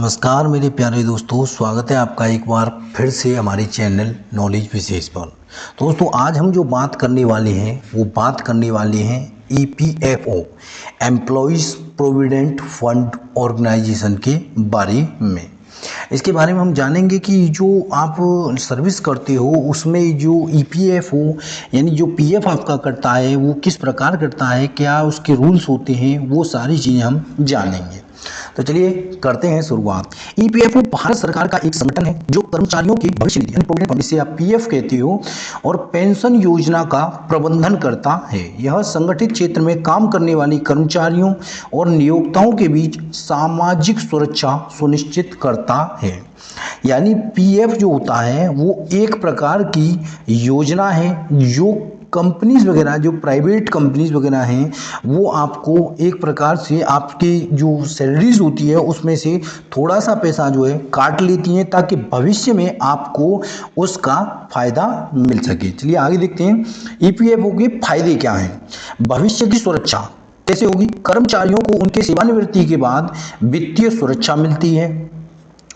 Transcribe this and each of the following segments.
नमस्कार मेरे प्यारे दोस्तों, स्वागत है आपका एक बार फिर से हमारे चैनल नॉलेज विशेष पर। दोस्तों, आज हम जो बात करने वाले हैं वो बात करने वाले हैं EPFO employees provident fund organisation के बारे में। इसके बारे में हम जानेंगे कि जो आप सर्विस करते हो उसमें जो EPFO यानी जो PF आपका करता है वो किस प्रकार करता है, क्या उसके रूल्स होते हैं, वो सारी चीज़ें हम जानेंगे। तो चलिए करते हैं शुरुआत। EPFO भारत सरकार का एक संगठन है जो कर्मचारियों की भविष्य निधि यानी प्रोविडेंट फंड, जिसे आप PF कहते हो, और पेंशन योजना का प्रबंधन करता है। यह संगठित क्षेत्र में काम करने वाली कर्मचारियों और नियोक्ताओं के बीच सामाजिक सुरक्षा सुनिश्चित करता है। यानी PF जो होता है वो एक प्रकार की योजना है जो कंपनीज वगैरह, जो प्राइवेट कंपनीज वगैरह हैं, वो आपको एक प्रकार से आपकी जो सैलरीज होती है उसमें से थोड़ा सा पैसा जो है काट लेती हैं ताकि भविष्य में आपको उसका फ़ायदा मिल सके। चलिए आगे देखते हैं EPFO के फायदे क्या हैं। भविष्य की सुरक्षा कैसे होगी? कर्मचारियों को उनके सेवानिवृत्ति के बाद वित्तीय सुरक्षा मिलती है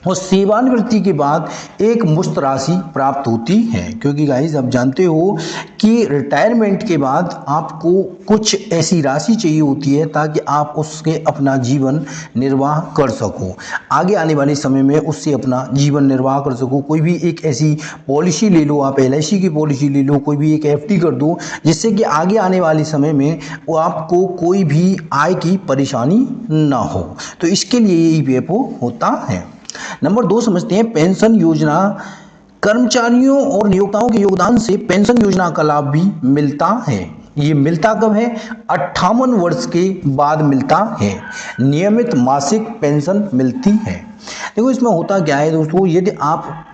और सेवानिवृत्ति के बाद एक मुश्त राशि प्राप्त होती है, क्योंकि गाइस आप जानते हो कि रिटायरमेंट के बाद आपको कुछ ऐसी राशि चाहिए होती है ताकि आप उसके अपना जीवन निर्वाह कर सको, आगे आने वाले समय में उससे अपना जीवन निर्वाह कर सको। कोई भी एक ऐसी पॉलिसी ले लो, आप LIC की पॉलिसी ले लो, कोई भी एक FD कर दो, जिससे कि आगे आने वाले समय में वो आपको कोई भी आय की परेशानी ना हो। तो इसके लिए EPFO होता है। नंबर 2 समझते हैं पेंशन योजना। कर्मचारियों और नियोक्ताओं के योगदान से पेंशन योजना का लाभ भी मिलता है। ये मिलता कब है? 58 वर्ष के बाद मिलता है। नियमित मासिक पेंशन मिलती है। देखो इसमें होता क्या है दोस्तों, यदि आप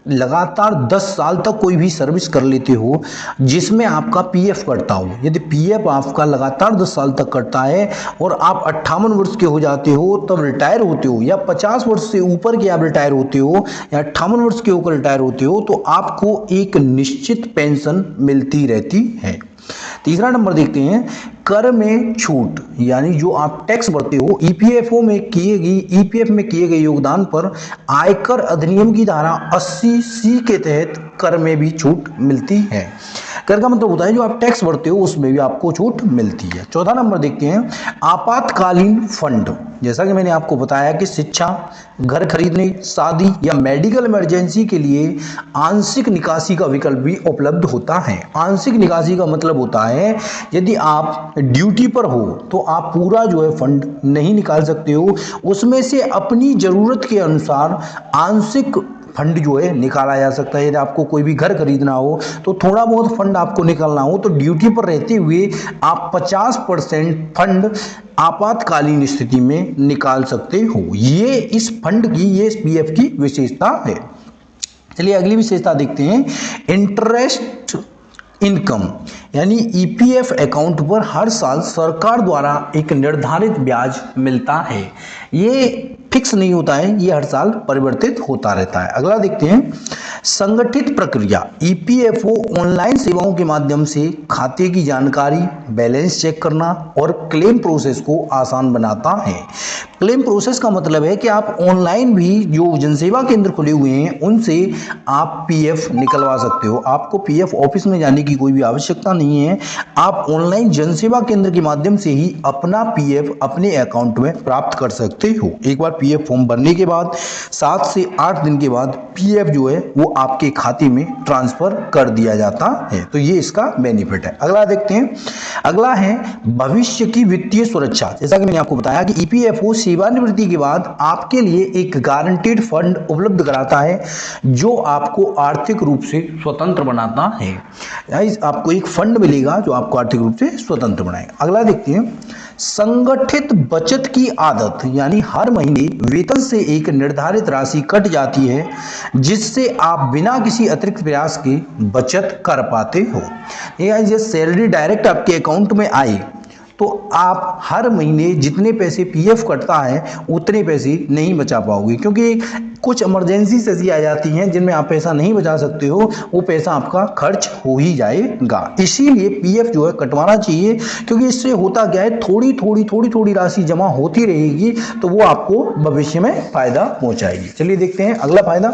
लगातार 10 साल तक कोई भी सर्विस कर लेते हो जिसमें आपका PF कटता हो, यदि PF आपका लगातार 10 साल तक कटता है और आप 58 वर्ष के हो जाते हो तब रिटायर होते हो, या 50 वर्ष से ऊपर के आप रिटायर होते हो, या 58 वर्ष के ऊपर रिटायर होते हो, तो आपको एक निश्चित पेंशन मिलती रहती है। तीसरा नंबर देखते हैं कर में छूट, यानी जो आप टैक्स भरते हो EPF में किए गए योगदान पर आयकर अधिनियम की धारा 80C के तहत कर में भी छूट मिलती है। कर का मतलब होता है जो आप टैक्स भरते हो उसमें भी आपको छूट मिलती है। चौथा नंबर देखते हैं आपातकालीन फंड। जैसा कि मैंने आपको बताया कि शिक्षा, घर खरीदने, शादी या मेडिकल इमरजेंसी के लिए आंशिक निकासी का विकल्प भी उपलब्ध होता है। आंशिक निकासी का मतलब होता है यदि आप ड्यूटी पर हो तो आप पूरा जो है फंड नहीं निकाल सकते हो, उसमें से अपनी ज़रूरत के अनुसार आंशिक फंड जो है निकाला जा सकता है। यदि आपको कोई भी घर खरीदना हो तो थोड़ा बहुत फंड आपको निकालना हो तो ड्यूटी पर रहते हुए आप 50% फंड आपातकालीन स्थिति में निकाल सकते हो। ये इस फंड की, ये PF की विशेषता है। चलिए अगली विशेषता देखते हैं इंटरेस्ट इनकम, यानी EPF अकाउंट पर हर साल सरकार द्वारा एक निर्धारित ब्याज मिलता है। ये फिक्स नहीं होता है, ये हर साल परिवर्तित होता रहता है। अगला देखते हैं संगठित प्रक्रिया। EPFO ऑनलाइन सेवाओं के माध्यम से खाते की जानकारी, बैलेंस चेक करना और क्लेम प्रोसेस को आसान बनाता है। क्लेम प्रोसेस का मतलब है कि आप ऑनलाइन भी जो जनसेवा केंद्र खुले हुए हैं उनसे आप PF निकलवा सकते हो। आपको PF ऑफिस में जाने की कोई भी आवश्यकता नहीं है, आप ऑनलाइन जनसेवा केंद्र के माध्यम से ही अपना PF अपने अकाउंट में प्राप्त कर सकते हो। एक बार PF फॉर्म भरने के बाद 7 से 8 दिन के बाद PF जो है वो आपके खाते में ट्रांसफर कर दिया जाता है। तो ये इसका बेनिफिट है। अगला देखते हैं, अगला है भविष्य की वित्तीय सुरक्षा। जैसा कि मैंने आपको बताया कि EPFO सेवानिवृत्ति के बाद आपके लिए एक गारंटीड फंड उपलब्ध कराता है जो आपको आर्थिक रूप से स्वतंत्र बनाता है। आपको एक फंड मिलेगा जो आपको आर्थिक रूप से स्वतंत्र बनाएगा। अगला देखते हैं संगठित बचत की आदत, यानी हर महीने वेतन से एक निर्धारित राशि कट जाती है जिससे आप बिना किसी अतिरिक्त प्रयास के बचत कर पाते हो। ये सैलरी डायरेक्ट आपके अकाउंट में आए तो आप हर महीने जितने पैसे पीएफ कटता है उतने पैसे नहीं बचा पाओगे, क्योंकि कुछ इमरजेंसी ऐसी आ जाती हैं जिनमें आप पैसा नहीं बचा सकते हो, वो पैसा आपका खर्च हो ही जाएगा। इसीलिए पीएफ जो है कटवाना चाहिए, क्योंकि इससे होता क्या है, थोड़ी थोड़ी राशि जमा होती रहेगी तो वो आपको भविष्य में फायदा पहुंचाएगी। चलिए देखते हैं अगला फायदा,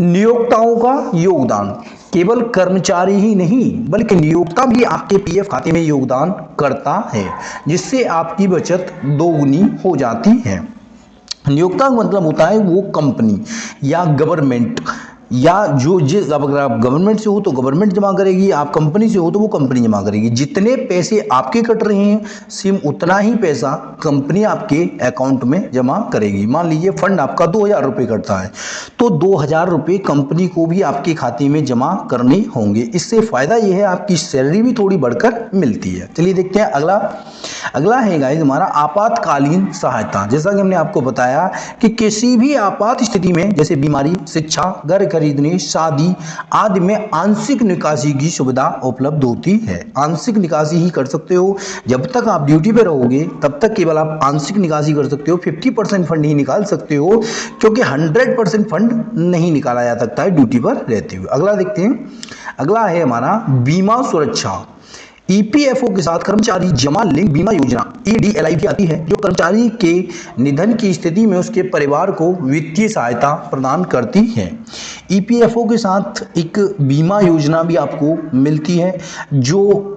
नियोक्ताओं का योगदान। केवल कर्मचारी ही नहीं बल्कि नियोक्ता भी आपके पीएफ खाते में योगदान करता है, जिससे आपकी बचत दोगुनी हो जाती है। नियोक्ता का मतलब होता है वो कंपनी या गवर्नमेंट, या जो जिस अगर आप गवर्नमेंट से हो तो गवर्नमेंट जमा करेगी, आप कंपनी से हो तो वो कंपनी जमा करेगी। जितने पैसे आपके कट रहे हैं सेम उतना ही पैसा कंपनी आपके अकाउंट में जमा करेगी। मान लीजिए फंड आपका 2000 रुपये कटता है तो 2000 रुपये कंपनी को भी आपके खाते में जमा करने होंगे। इससे फायदा यह है आपकी सैलरी भी थोड़ी बढ़कर मिलती है। चलिए देखते हैं अगला है गाइस हमारा आपातकालीन सहायता। जैसा कि हमने आपको बताया कि किसी भी आपात स्थिति में, जैसे बीमारी, शिक्षा, घर खरीदने, शादी आदि में आंशिक निकासी की सुविधा उपलब्ध होती है। आंशिक निकासी ही कर सकते हो, जब तक आप ड्यूटी पे रहोगे तब तक केवल आप आंशिक निकासी कर सकते हो। 50% फंड ही निकाल सकते हो, क्योंकि 100% फंड नहीं निकाला जा सकता है ड्यूटी पर रहते हुए। अगला देखते हैं, अगला है हमारा बीमा सुरक्षा। ईपीएफओ के साथ कर्मचारी जमा लिंक बीमा योजना EDLI आती है, जो कर्मचारी के निधन की स्थिति में उसके परिवार को वित्तीय सहायता प्रदान करती है। ईपीएफओ के साथ एक बीमा योजना भी आपको मिलती है, जो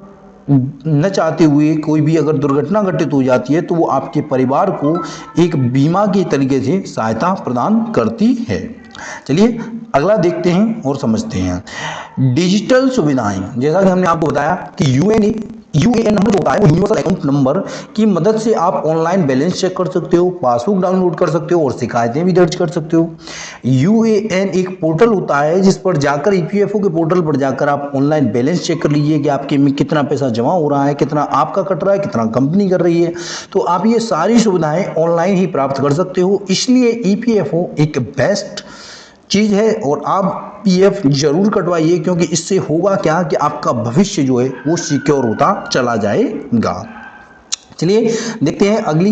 न चाहते हुए कोई भी अगर दुर्घटना घटित हो जाती है तो वो आपके परिवार को एक बीमा के तरीके से सहायता प्रदान करती है। चलिए अगला देखते हैं और समझते हैं डिजिटल सुविधाएं। जैसा कि हमने आपको बताया कि यूएएन नंबर जो होता है वो यूनिवर्सल अकाउंट नंबर की मदद से आप ऑनलाइन बैलेंस चेक कर सकते हो, पासबुक डाउनलोड कर सकते हो और शिकायतें भी दर्ज कर सकते हो। यूएएन एक पोर्टल होता है जिस पर जाकर ईपीएफओ के पोर्टल पर जाकर आप ऑनलाइन बैलेंस चेक कर लीजिए कि आपके में कितना पैसा जमा हो रहा है, कितना आपका कट रहा है, कितना कंपनी कर रही है। तो आप ये सारी सुविधाएं ऑनलाइन ही प्राप्त कर सकते हो। इसलिए ईपीएफओ एक बेस्ट चीज़ है और आप पीएफ जरूर कटवाइए, क्योंकि इससे होगा क्या कि आपका भविष्य जो है वो सिक्योर होता चला जाएगा। चलिए देखते हैं अगली,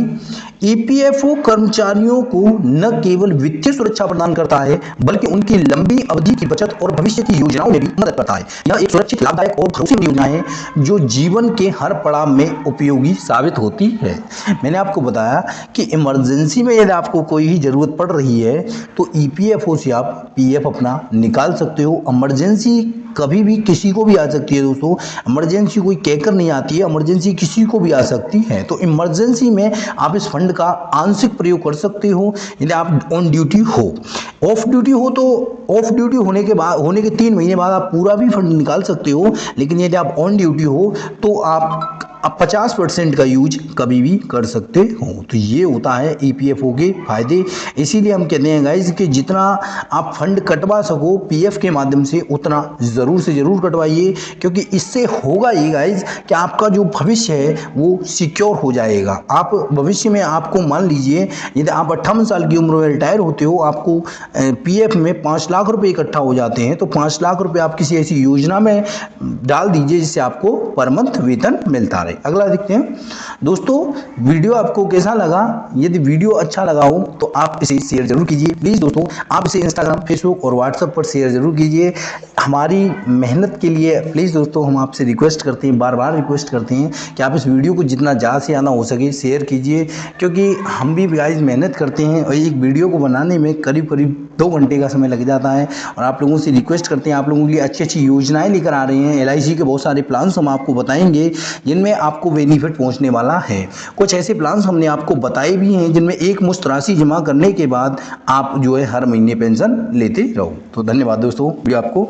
ईपीएफओ कर्मचारियों को न केवल वित्तीय सुरक्षा प्रदान करता है बल्कि उनकी लंबी अवधि की बचत और भविष्य की योजनाओं में भी मदद करता है। यह एक सुरक्षित, लाभदायक और भरोसेमंद योजना है जो जीवन के हर पड़ाव में उपयोगी साबित होती है। मैंने आपको बताया कि इमरजेंसी में यदि आपको कोई ही जरूरत पड़ रही है तो ईपीएफओ से आप पीएफ अपना निकाल सकते हो। इमरजेंसी कभी भी किसी को भी आ सकती है दोस्तों, इमरजेंसी कोई कहकर नहीं आती है, इमरजेंसी किसी को भी आ सकती है। तो इमरजेंसी में आप इस फंड का आंशिक प्रयोग कर सकते हो यदि आप ऑन ड्यूटी हो। ऑफ ड्यूटी हो तो ऑफ ड्यूटी होने के 3 महीने बाद आप पूरा भी फंड निकाल सकते हो, लेकिन यदि आप ऑन ड्यूटी हो तो आप 50% का यूज कभी भी कर सकते हो। तो ये होता है ईपीएफओ के फायदे। इसीलिए हम कहते हैं गाइज कि जितना आप फंड कटवा सको पीएफ के माध्यम से उतना ज़रूर से ज़रूर कटवाइए, क्योंकि इससे होगा ये गाइज कि आपका जो भविष्य है वो सिक्योर हो जाएगा। आप भविष्य में, आपको मान लीजिए यदि आप 58 साल की उम्र में रिटायर होते हो, आपको पीएफ में 5 लाख रुपए इकट्ठा हो जाते हैं, तो 5 लाख रुपए आप किसी ऐसी योजना में डाल दीजिए जिससे आपको पर मंथ वेतन मिलता रहे। अगला देखते हैं दोस्तों, वीडियो आपको कैसा लगा? यदि वीडियो अच्छा लगा हो तो आप इसे शेयर जरूर कीजिए। प्लीज़ दोस्तों आप इसे इंस्टाग्राम, फेसबुक और व्हाट्सएप पर शेयर जरूर कीजिए। हमारी मेहनत के लिए प्लीज़ दोस्तों हम आपसे रिक्वेस्ट करते हैं, बार बार रिक्वेस्ट करते हैं कि आप इस वीडियो को जितना ज़्यादा से ज़्यादा हो सके शेयर कीजिए, क्योंकि हम भी गाइस मेहनत करते हैं और एक वीडियो को बनाने में करीब 2 घंटे का समय लग जाता है। और आप लोगों से रिक्वेस्ट करते हैं, आप लोगों के लिए अच्छी अच्छी योजनाएं लेकर आ रहे हैं। LIC के बहुत सारे प्लान्स हम आपको बताएंगे जिनमें आपको बेनिफिट पहुंचने वाला है। कुछ ऐसे प्लान्स हमने आपको बताए भी हैं जिनमें एक मुश्त राशि जमा करने के बाद आप जो है हर महीने पेंशन लेते रहो। तो धन्यवाद दोस्तों, वीडियो आपको